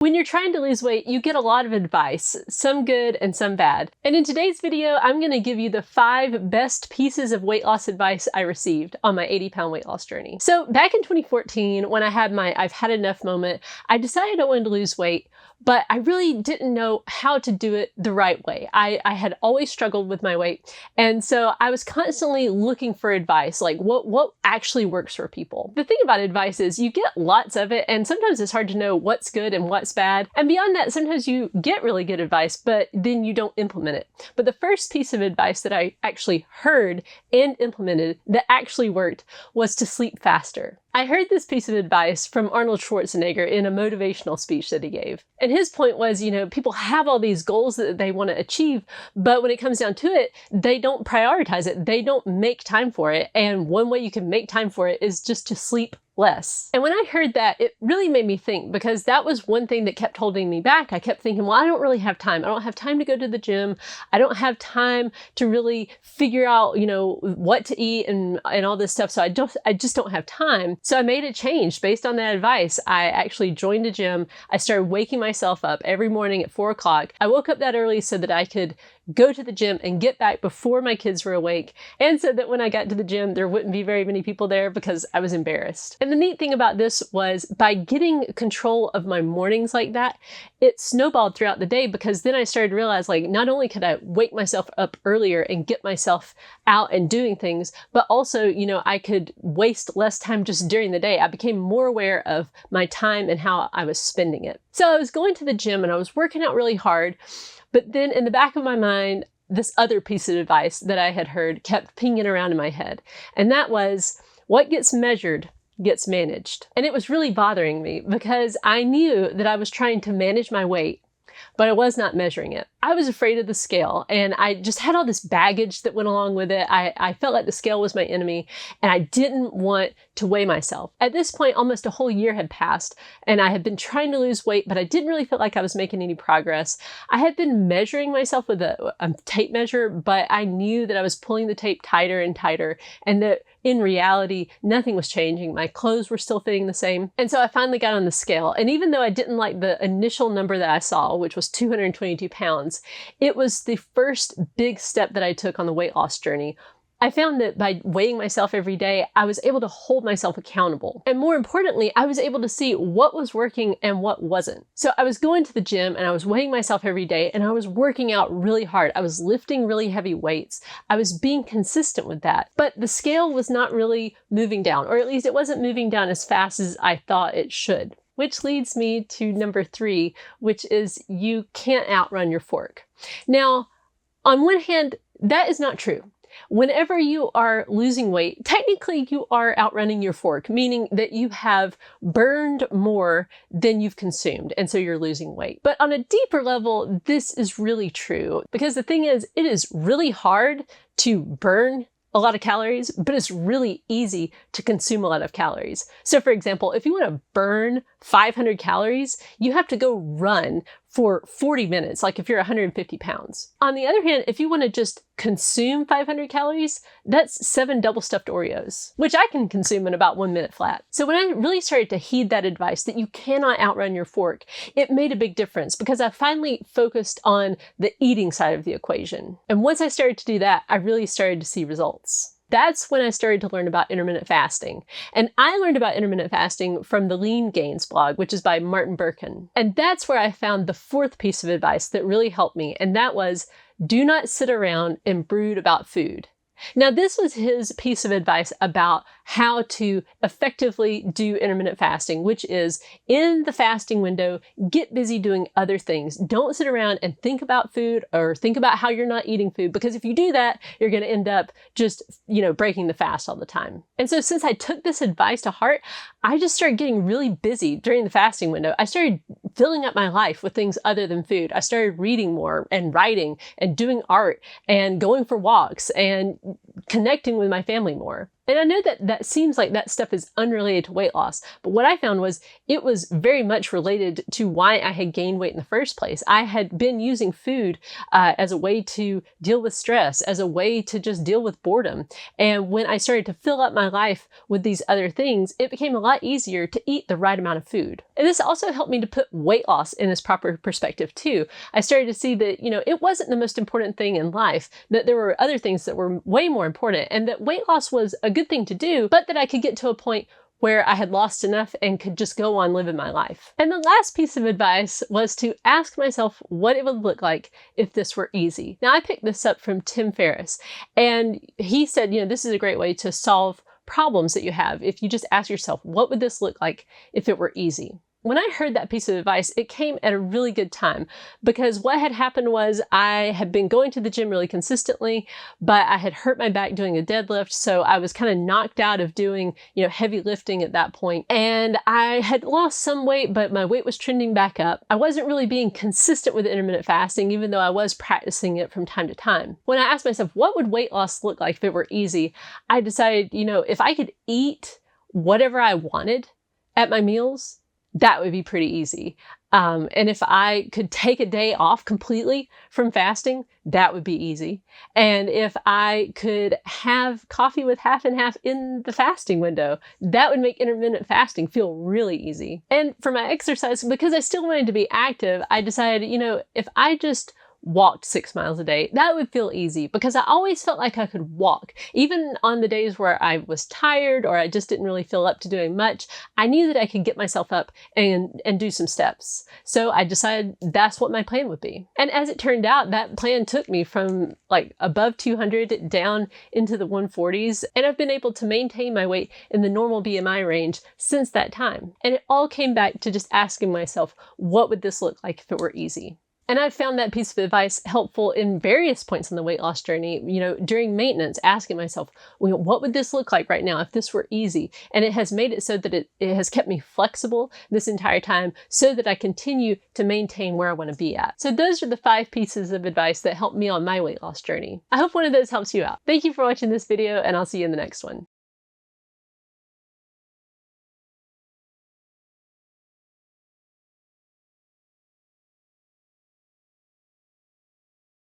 When you're trying to lose weight, you get a lot of advice, some good and some bad. And in today's video, I'm going to give you the 5 best pieces of weight loss advice I received on my 80-pound weight loss journey. So back in 2014, when I had my I've had enough moment, I decided I wanted to lose weight, but I really didn't know how to do it the right way. I had always struggled with my weight. And so I was constantly looking for advice, like what actually works for people. The thing about advice is you get lots of it, and sometimes it's hard to know what's good and what's bad. And beyond that, sometimes you get really good advice, but then you don't implement it. But the first piece of advice that I actually heard and implemented that actually worked was to sleep faster. I heard this piece of advice from Arnold Schwarzenegger in a motivational speech that he gave. And his point was, people have all these goals that they want to achieve, but when it comes down to it, they don't prioritize it. They don't make time for it. And one way you can make time for it is just to sleep less. And when I heard that, it really made me think, because that was one thing that kept holding me back. I kept thinking, well, I don't really have time. I don't have time to go to the gym. I don't have time to really figure out, what to eat and all this stuff. So I just don't have time. So I made a change based on that advice. I actually joined a gym. I started waking myself up every morning at 4 o'clock. I woke up that early so that I could go to the gym and get back before my kids were awake, and so that when I got to the gym, there wouldn't be very many people there because I was embarrassed. And the neat thing about this was, by getting control of my mornings like that, it snowballed throughout the day, because then I started to realize, not only could I wake myself up earlier and get myself out and doing things, but also, I could waste less time just during the day. I became more aware of my time and how I was spending it. So I was going to the gym and I was working out really hard. But then in the back of my mind, this other piece of advice that I had heard kept pinging around in my head. And that was, what gets measured gets managed. And it was really bothering me, because I knew that I was trying to manage my weight, but I was not measuring it. I was afraid of the scale, and I just had all this baggage that went along with it. I felt like the scale was my enemy, and I didn't want to weigh myself. At this point, almost a whole year had passed, and I had been trying to lose weight, but I didn't really feel like I was making any progress. I had been measuring myself with a tape measure, but I knew that I was pulling the tape tighter and tighter, and that in reality, nothing was changing. My clothes were still fitting the same. And so I finally got on the scale. And even though I didn't like the initial number that I saw, which was 222 pounds, it was the first big step that I took on the weight loss journey. I found that by weighing myself every day, I was able to hold myself accountable. And more importantly, I was able to see what was working and what wasn't. So I was going to the gym and I was weighing myself every day, and I was working out really hard. I was lifting really heavy weights. I was being consistent with that. But the scale was not really moving down, or at least it wasn't moving down as fast as I thought it should. Which leads me to number 3, which is, you can't outrun your fork. Now, on one hand, that is not true. Whenever you are losing weight, technically you are outrunning your fork, meaning that you have burned more than you've consumed, and so you're losing weight. But on a deeper level, this is really true, because the thing is, it is really hard to burn a lot of calories, but it's really easy to consume a lot of calories. So for example, if you want to burn 500 calories, you have to go run for 40 minutes, like if you're 150 pounds. On the other hand, if you want to just consume 500 calories, that's 7 double stuffed Oreos, which I can consume in about 1 minute flat. So when I really started to heed that advice that you cannot outrun your fork, it made a big difference, because I finally focused on the eating side of the equation. And once I started to do that, I really started to see results. That's when I started to learn about intermittent fasting. And I learned about intermittent fasting from the Lean Gains blog, which is by Martin Berkhan. And that's where I found the 4th piece of advice that really helped me. And that was, do not sit around and brood about food. Now, this was his piece of advice about how to effectively do intermittent fasting, which is, in the fasting window, get busy doing other things. Don't sit around and think about food or think about how you're not eating food, because if you do that, you're going to end up just, breaking the fast all the time. And so since I took this advice to heart, I just started getting really busy during the fasting window. I started filling up my life with things other than food. I started reading more and writing and doing art and going for walks and connecting with my family more. And I know that that seems like that stuff is unrelated to weight loss, but what I found was it was very much related to why I had gained weight in the first place. I had been using food as a way to deal with stress, as a way to just deal with boredom. And when I started to fill up my life with these other things, it became a lot easier to eat the right amount of food. And this also helped me to put weight loss in its proper perspective too. I started to see that, it wasn't the most important thing in life, that there were other things that were way more important, and that weight loss was a good thing to do, but that I could get to a point where I had lost enough and could just go on living my life. And the last piece of advice was to ask myself what it would look like if this were easy. Now, I picked this up from Tim Ferriss, and he said, this is a great way to solve problems that you have if you just ask yourself, what would this look like if it were easy? When I heard that piece of advice, it came at a really good time, because what had happened was I had been going to the gym really consistently, but I had hurt my back doing a deadlift. So I was kind of knocked out of doing, heavy lifting at that point. And I had lost some weight, but my weight was trending back up. I wasn't really being consistent with intermittent fasting, even though I was practicing it from time to time. When I asked myself, what would weight loss look like if it were easy? I decided, if I could eat whatever I wanted at my meals, that would be pretty easy. And if I could take a day off completely from fasting, that would be easy. And if I could have coffee with half and half in the fasting window, that would make intermittent fasting feel really easy. And for my exercise, because I still wanted to be active, I decided, if I just walked 6 miles a day, that would feel easy, because I always felt like I could walk. Even on the days where I was tired or I just didn't really feel up to doing much, I knew that I could get myself up and do some steps. So I decided that's what my plan would be. And as it turned out, that plan took me from like above 200 down into the 140s. And I've been able to maintain my weight in the normal BMI range since that time. And it all came back to just asking myself, what would this look like if it were easy? And I've found that piece of advice helpful in various points on the weight loss journey, during maintenance, asking myself, what would this look like right now if this were easy? And it has made it so that it has kept me flexible this entire time so that I continue to maintain where I want to be at. So those are the 5 pieces of advice that helped me on my weight loss journey. I hope one of those helps you out. Thank you for watching this video, and I'll see you in the next one.